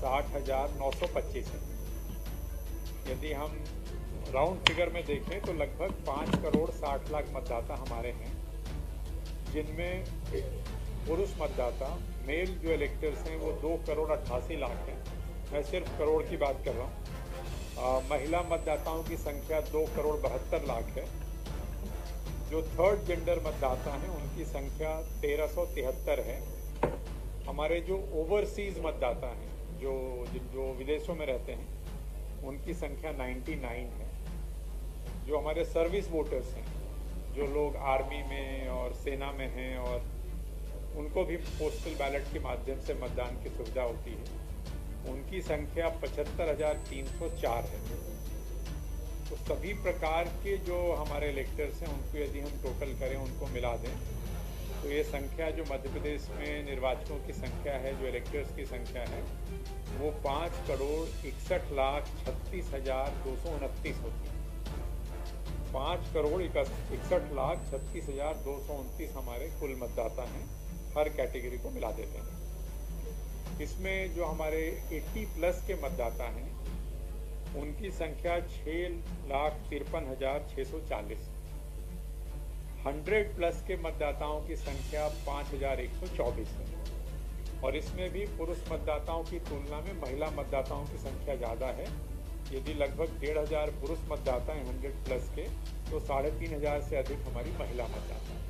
60,925 है। यदि हम राउंड फिगर में देखें तो लगभग 5 करोड़ 60 लाख मतदाता हमारे हैं, जिनमें पुरुष मतदाता मेल जो इलेक्टर्स हैं वो 2 करोड़ 88 लाख हैं। मैं सिर्फ करोड़ की बात कर रहा हूँ। महिला मतदाताओं की संख्या 2 करोड़ 72 लाख है। जो थर्ड जेंडर मतदाता हैं उनकी संख्या 1373 है। हमारे जो ओवरसीज मतदाता हैं, जो विदेशों में रहते हैं, उनकी संख्या 99 है। जो हमारे सर्विस वोटर्स हैं, जो लोग आर्मी में और सेना में हैं और उनको भी पोस्टल बैलेट के माध्यम से मतदान की सुविधा होती है, उनकी संख्या 75,304 है। तो सभी प्रकार के जो हमारे इलेक्टर्स हैं उनको यदि हम टोटल करें, उनको मिला दें, तो ये संख्या जो मध्य प्रदेश में निर्वाचकों की संख्या है, जो इलेक्टर्स की संख्या है, वो 5 करोड़ 61,36,229 होती है। 5 करोड़ 61,36,229 हमारे कुल मतदाता हैं, हर कैटेगरी को मिला देते हैं। इसमें जो हमारे 80 प्लस के मतदाता हैं उनकी संख्या 6,53,640। 100 प्लस के मतदाताओं की संख्या 5,124 है। और इसमें भी पुरुष मतदाताओं की तुलना में महिला मतदाताओं की संख्या ज़्यादा है। यदि लगभग 1,500 पुरुष मतदाता हैं 100 प्लस के, तो 3,500 से अधिक हमारी महिला मतदाता हैं।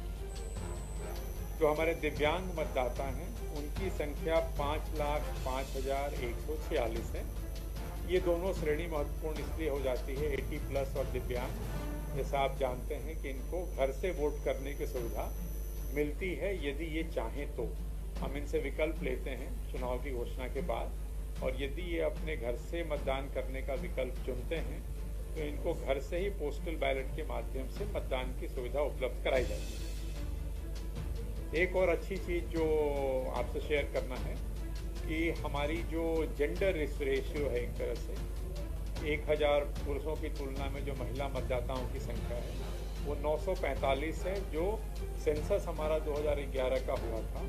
जो हमारे दिव्यांग मतदाता हैं उनकी संख्या 5,05,146 है। ये दोनों श्रेणी महत्वपूर्ण इसलिए हो जाती है, 80 प्लस और दिव्यांग। जैसा आप जानते हैं कि इनको घर से वोट करने की सुविधा मिलती है यदि ये चाहें तो। हम इनसे विकल्प लेते हैं चुनाव की घोषणा के बाद, और यदि ये अपने घर से मतदान करने का विकल्प चुनते हैं तो इनको घर से ही पोस्टल बैलेट के माध्यम से मतदान की सुविधा उपलब्ध कराई जाती है। एक और अच्छी चीज़ जो आपसे शेयर करना है कि हमारी जो जेंडर रेशियो है, एक तरह से 1,000 पुरुषों की तुलना में जो महिला मतदाताओं की संख्या है वो 945 है। जो सेंसस हमारा 2011 का हुआ था,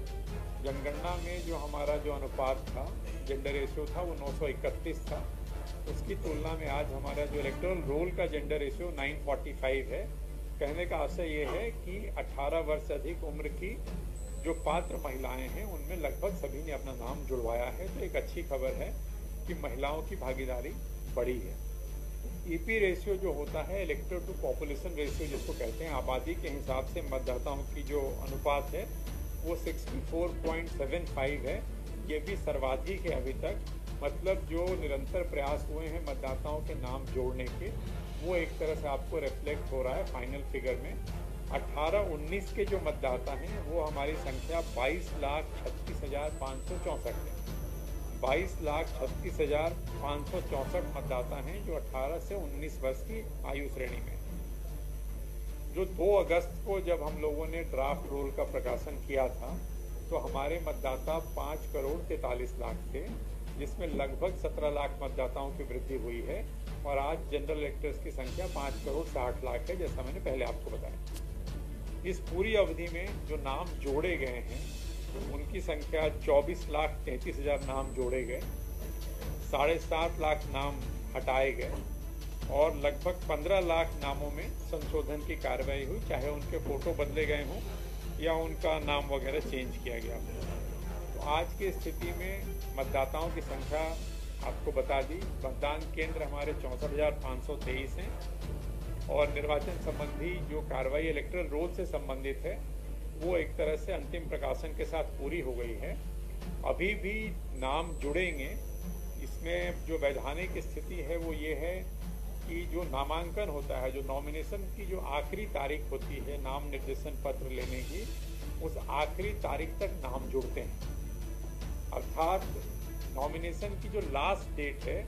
जनगणना में जो हमारा जो अनुपात था, जेंडर रेशियो था, वो 931 था। उसकी तुलना में आज हमारा जो इलेक्टोरल रोल का जेंडर रेशियो 945 है। कहने का आशय ये है कि 18 वर्ष से अधिक उम्र की जो पात्र महिलाएं हैं उनमें लगभग सभी ने अपना नाम जुड़वाया है। तो एक अच्छी खबर है कि महिलाओं की भागीदारी बढ़ी है। ईपी रेशियो जो होता है, इलेक्टर टू पॉपुलेशन रेशियो जिसको कहते हैं, आबादी के हिसाब से मतदाताओं की जो अनुपात है वो 64.75 है। ये भी सर्वाधिक है अभी तक। मतलब जो निरंतर प्रयास हुए हैं मतदाताओं के नाम जोड़ने के, वो एक तरह से आपको रिफ्लेक्ट हो रहा है फाइनल फिगर में। 18-19 के जो मतदाता हैं वो हमारी संख्या 22,36,564 है। 22,36,564 मतदाता हैं जो 18 से 19 वर्ष की आयु श्रेणी में। जो 2 अगस्त को जब हम लोगों ने ड्राफ्ट रोल का प्रकाशन किया था तो हमारे मतदाता 5 करोड़ 43 लाख थे, जिसमें लगभग 17 लाख मतदाताओं की वृद्धि हुई है। और आज जनरल इलेक्टर्स की संख्या 5 करोड़ 60 लाख है, जैसा मैंने पहले आपको बताया। इस पूरी अवधि में जो नाम जोड़े गए हैं उनकी संख्या 24,33,000 नाम जोड़े गए, 7.5 लाख नाम हटाए गए और लगभग 15 लाख नामों में संशोधन की कार्रवाई हुई, चाहे उनके फोटो बदले गए हों या उनका नाम वगैरह चेंज किया गया हो। तो आज की स्थिति में मतदाताओं की संख्या आपको बता दी। मतदान केंद्र हमारे 64,523 हैं और निर्वाचन संबंधी जो कार्रवाई इलेक्टोरल रोल से संबंधित है वो एक तरह से अंतिम प्रकाशन के साथ पूरी हो गई है। अभी भी नाम जुड़ेंगे। इसमें जो वैधानिक स्थिति है वो ये है कि जो नामांकन होता है, जो नॉमिनेशन की जो आखिरी तारीख होती है नाम निर्देशन पत्र लेने की, उस आखिरी तारीख तक नाम जुड़ते हैं। अर्थात नॉमिनेशन की जो लास्ट डेट है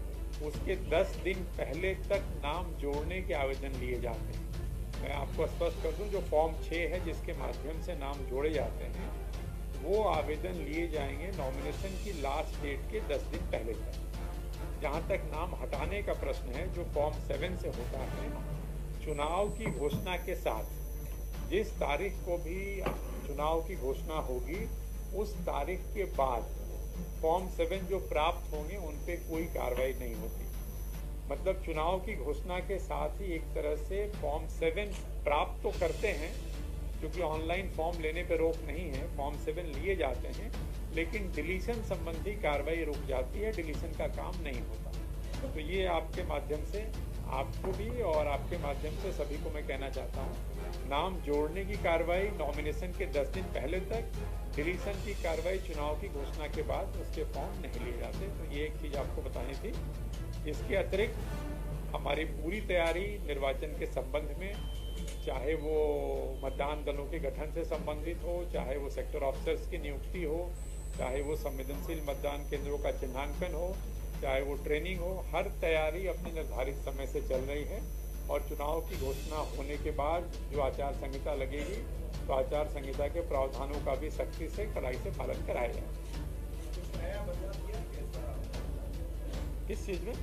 उसके 10 दिन पहले तक नाम जोड़ने के आवेदन लिए जाते हैं। मैं आपको स्पष्ट कर दूं, जो फॉर्म 6 है जिसके माध्यम से नाम जोड़े जाते हैं, वो आवेदन लिए जाएंगे नॉमिनेशन की लास्ट डेट के 10 दिन पहले तक। जहां तक नाम हटाने का प्रश्न है, जो फॉर्म 7 से होता है, चुनाव की घोषणा के साथ जिस तारीख को भी चुनाव की घोषणा होगी उस तारीख के बाद फॉर्म 7 जो प्राप्त होंगे उन पे कोई कार्रवाई नहीं होती। मतलब चुनाव की घोषणा के साथ ही एक तरह से फॉर्म 7 प्राप्त तो करते हैं, क्योंकि ऑनलाइन फॉर्म लेने पर रोक नहीं है, फॉर्म 7 लिए जाते हैं, लेकिन डिलीशन संबंधी कार्रवाई रुक जाती है, डिलीशन का काम नहीं होता। तो ये आपके माध्यम से आपको भी और आपके माध्यम से सभी को मैं कहना चाहता हूँ, नाम जोड़ने की कार्रवाई नॉमिनेशन के 10 दिन पहले तक, डिलीशन की कार्रवाई चुनाव की घोषणा के बाद उसके फॉर्म नहीं लिए जाते। तो ये एक चीज़ आपको बतानी थी। इसके अतिरिक्त हमारी पूरी तैयारी निर्वाचन के संबंध में, चाहे वो मतदान दलों के गठन से संबंधित हो, चाहे वो सेक्टर ऑफिसर्स की नियुक्ति हो, चाहे वो संवेदनशील मतदान केंद्रों का चिन्हांकन हो, चाहे वो ट्रेनिंग हो, हर तैयारी अपने निर्धारित समय से चल रही है। और चुनाव की घोषणा होने के बाद जो आचार संहिता लगेगी, तो आचार संहिता के प्रावधानों का भी सख्ती से कड़ाई से पालन कराया जाए। किस चीज में?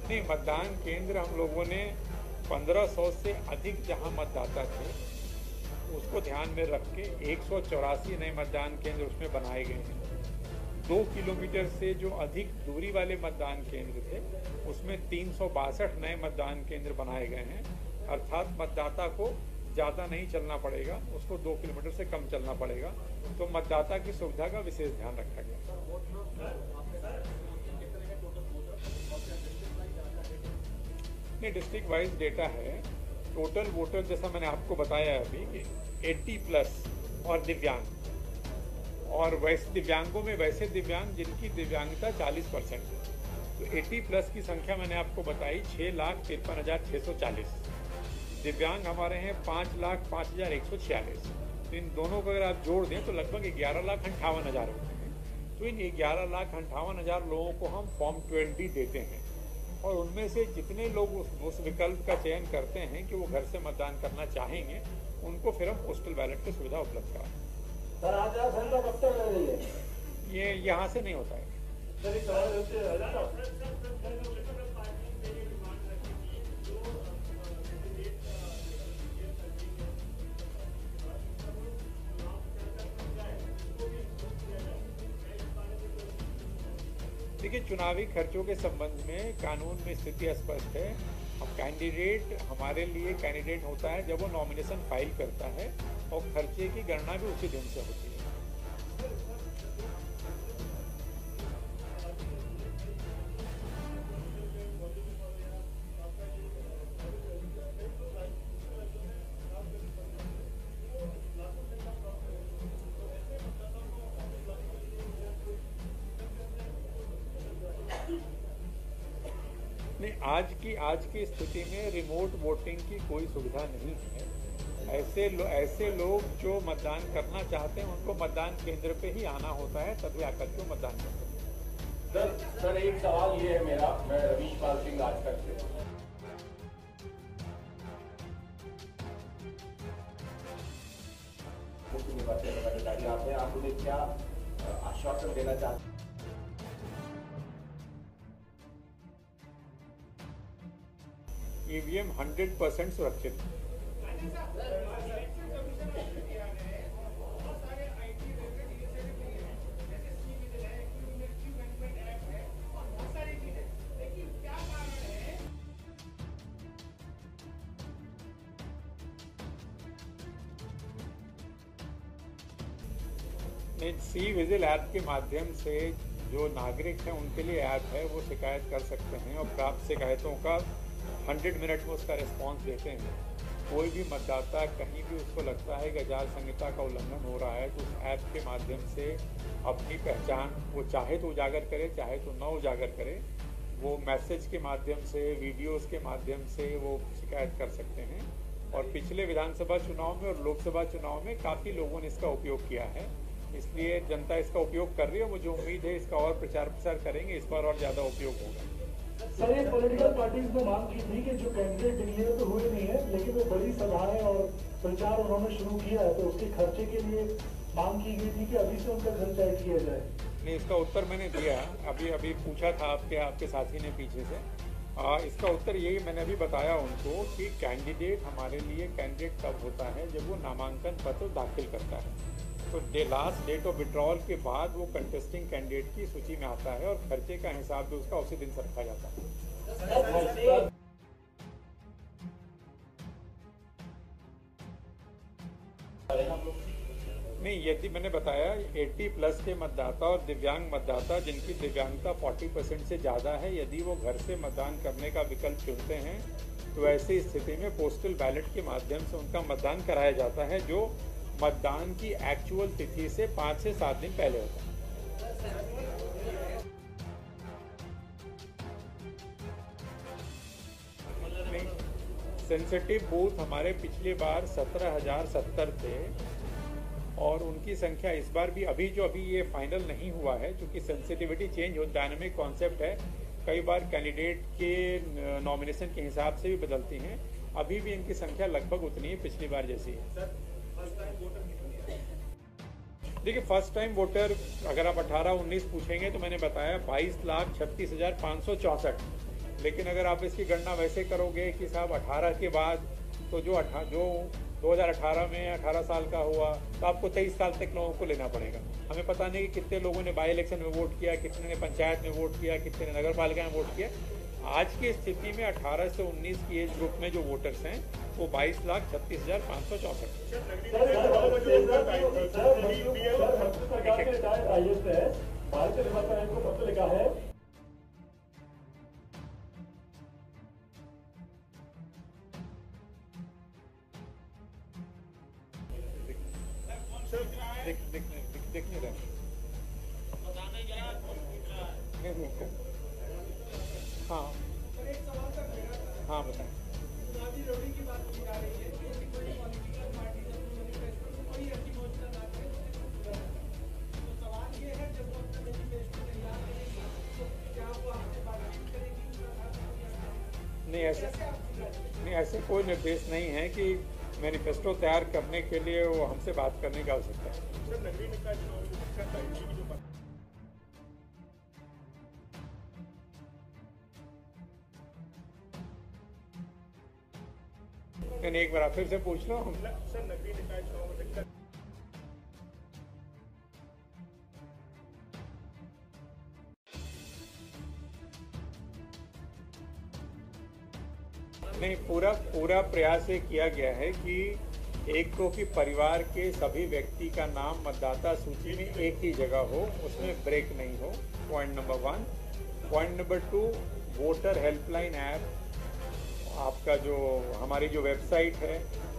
नहीं, मतदान केंद्र हम लोगों ने 1500 से अधिक जहां मतदाता थे उसको ध्यान में रख के 184 नए मतदान केंद्र उसमें बनाए गए हैं। 2 किलोमीटर से जो अधिक दूरी वाले मतदान केंद्र थे उसमें 362 नए मतदान केंद्र बनाए गए हैं। अर्थात मतदाता को ज़्यादा नहीं चलना पड़ेगा, उसको 2 किलोमीटर से कम चलना पड़ेगा। तो मतदाता की सुविधा का विशेष ध्यान रखा गया। नहीं, डिस्ट्रिक्ट वाइज डेटा है। टोटल वोटर जैसा मैंने आपको बताया अभी कि 80+ और दिव्यांग, और वैसे दिव्यांगों में वैसे दिव्यांग जिनकी दिव्यांगता 40% है। तो 80+ की संख्या मैंने आपको बताई 6,53,640। दिव्यांग हमारे हैं 5,05,146। तो इन दोनों को अगर आप जोड़ दें तो लगभग 11,58,000 होते हैं। तो इन 11,58,000 लोगों को हम फॉर्म 20 देते हैं, और उनमें से जितने लोग उस विकल्प का चयन करते हैं कि वो घर से मतदान करना चाहेंगे, उनको फिर हम पोस्टल बैलेट की सुविधा उपलब्ध कराएं। सर, आचार संहिता कब तक लग रही है? ये यहाँ से नहीं होता है। देखिए, चुनावी खर्चों के संबंध में कानून में स्थिति स्पष्ट है। अब कैंडिडेट हमारे लिए कैंडिडेट होता है जब वो नॉमिनेशन फाइल करता है, और खर्चे की गणना भी उसी दिन से होती है। नहीं, आज की स्थिति में रिमोट वोटिंग की कोई सुविधा नहीं है। ऐसे लोग जो मतदान करना चाहते हैं उनको मतदान केंद्र पे ही आना होता है, तभी आकर के मतदान करते हैं। सर, एक सवाल ये है मेरा, मैं रवीश पाल सिंह राजकर से। मुख्य निर्वाचन पदाधिकारी आप मुझे क्या आश्वासन देना चाहते हैं? ईवीएम 100% सुरक्षित है। सी विजिल ऐप के माध्यम से जो नागरिक हैं उनके लिए ऐप है, वो शिकायत कर सकते हैं और प्राप्त शिकायतों का 100 मिनट में उसका रिस्पॉन्स देते हैं। कोई भी मतदाता कहीं भी उसको लगता है कि आचार संहिता का उल्लंघन हो रहा है, तो उस ऐप के माध्यम से अपनी पहचान वो चाहे तो उजागर करे, चाहे तो न उजागर करे, वो मैसेज के माध्यम से, वीडियोस के माध्यम से वो शिकायत कर सकते हैं। और पिछले विधानसभा चुनाव में और लोकसभा चुनाव में काफ़ी लोगों ने इसका उपयोग किया है, इसलिए जनता इसका उपयोग कर रही है। मुझे उम्मीद है इसका और प्रचार प्रसार करेंगे, इस पर और ज़्यादा उपयोग होगा। सर, ये पॉलिटिकल पार्टीज ने मांग की थी कि जो कैंडिडेट डिक्लेयर तो हुए नहीं है, लेकिन वो बड़ी सभाएं और प्रचार उन्होंने शुरू किया है, तो उसके खर्चे के लिए मांग की गई थी कि अभी से उनका खर्चा तय किया जाए। नहीं, इसका उत्तर मैंने दिया, अभी पूछा था आपके साथी ने पीछे से। इसका उत्तर यही मैंने अभी बताया उनको कि कैंडिडेट हमारे लिए कैंडिडेट तब होता है जब वो नामांकन पत्र दाखिल करता है। तो लास्ट डेट ऑफ विड्रॉल के बाद वो कंटेस्टिंग कैंडिडेट की सूची में आता है और खर्चे का हिसाब भी उसका उसी दिन से रखा जाता है। नहीं, यदि मैंने बताया 80+ के मतदाता और दिव्यांग मतदाता जिनकी दिव्यांगता 40% से ज़्यादा है, यदि वो घर से मतदान करने का विकल्प चुनते हैं तो ऐसी स्थिति में पोस्टल बैलेट के माध्यम से उनका मतदान कराया जाता है, जो मतदान की एक्चुअल तिथि से 5 से 7 दिन पहले होता है। सेंसिटिव बूथ हमारे पिछली बार 17,070 थे और उनकी संख्या इस बार भी अभी ये फाइनल नहीं हुआ है, क्योंकि सेंसिटिविटी चेंज हो, डायनामिक कॉन्सेप्ट है, कई बार कैंडिडेट के नॉमिनेशन के हिसाब से भी बदलती हैं। अभी भी इनकी संख्या लगभग उतनी है पिछली बार जैसी है। देखिए, फर्स्ट टाइम वोटर अगर आप 18-19 पूछेंगे तो मैंने बताया 22,36,564, लेकिन अगर आप इसकी गणना वैसे करोगे कि साहब 18 के बाद तो जो 2018 में 18 साल का हुआ तो आपको 23 साल तक लोगों को लेना पड़ेगा। हमें पता नहीं कि कितने लोगों ने बाई इलेक्शन में वोट किया, कितने ने पंचायत में वोट किया, कितने ने नगर पालिका में वोट किया। आज की स्थिति में 18 से 19 की एज ग्रुप में जो वोटर्स हैं वो 22,36,564। देख नहीं रहे। हाँ हाँ, बताएं। नहीं, ऐसे कोई निर्देश नहीं है कि मैनिफेस्टो तैयार करने के लिए वो हमसे बात करने की आवश्यकता है। एक बार फिर से पूछ लो। नहीं, पूरा प्रयास ये किया गया है कि एक तो कि परिवार के सभी व्यक्ति का नाम मतदाता सूची में एक ही जगह हो, उसमें ब्रेक नहीं हो, point number 1। Point number 2, voter helpline app, आपका जो हमारी जो वेबसाइट है,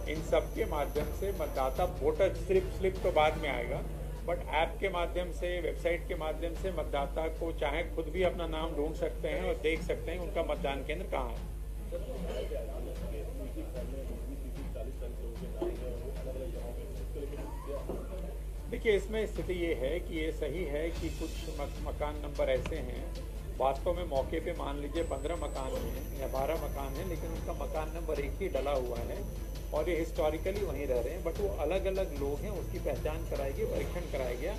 इन सब के माध्यम से मतदाता वोटर स्लिप तो बाद में आएगा, बट ऐप के माध्यम से, वेबसाइट के माध्यम से मतदाता को चाहे खुद भी अपना नाम ढूंढ सकते हैं और देख सकते हैं उनका मतदान केंद्र कहाँ है। देखिए, इसमें स्थिति ये है कि ये सही है कि कुछ मकान नंबर ऐसे हैं, वास्तव में मौके पे मान लीजिए 15 मकान हैं या 12 मकान हैं, लेकिन उनका मकान नंबर एक ही डला हुआ है और ये हिस्टोरिकली वहीं रह रहे हैं, बट वो अलग अलग लोग हैं, उसकी पहचान कराई गई, परीक्षण कराया गया,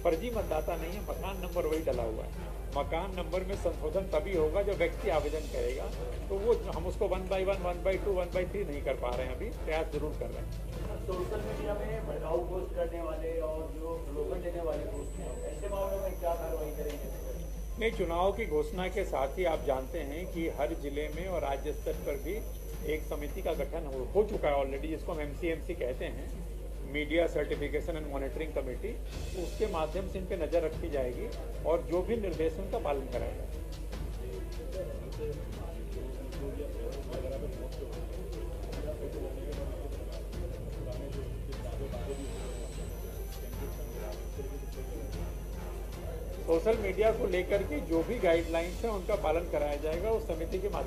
फर्जी मतदाता नहीं है, मकान नंबर वही डला हुआ है। मकान नंबर में संशोधन तभी होगा जब व्यक्ति आवेदन करेगा, तो वो हम उसको 1 by 1, 1 by 2, 1 by 3 नहीं कर पा रहे हैं, अभी प्रयास जरूर कर रहे हैं। सोशल मीडिया में भड़काऊ पोस्ट करने वाले और जो स्लोगन देने वाले पोस्ट हैं, ऐसे मामलों में क्या कार्रवाई करेंगे? नहीं, चुनाव की घोषणा के साथ ही आप जानते हैं कि हर जिले में और राज्य स्तर पर भी एक समिति का गठन हो चुका है ऑलरेडी, जिसको हम MCMC कहते हैं, media certification and monitoring committee. उसके माध्यम से इन पर नज़र रखी जाएगी और जो भी निर्देश उनका पालन कराया जाएगा। सोशल मीडिया को लेकर के जो भी गाइडलाइंस हैं उनका पालन कराया जाएगा उस समिति के माध्यम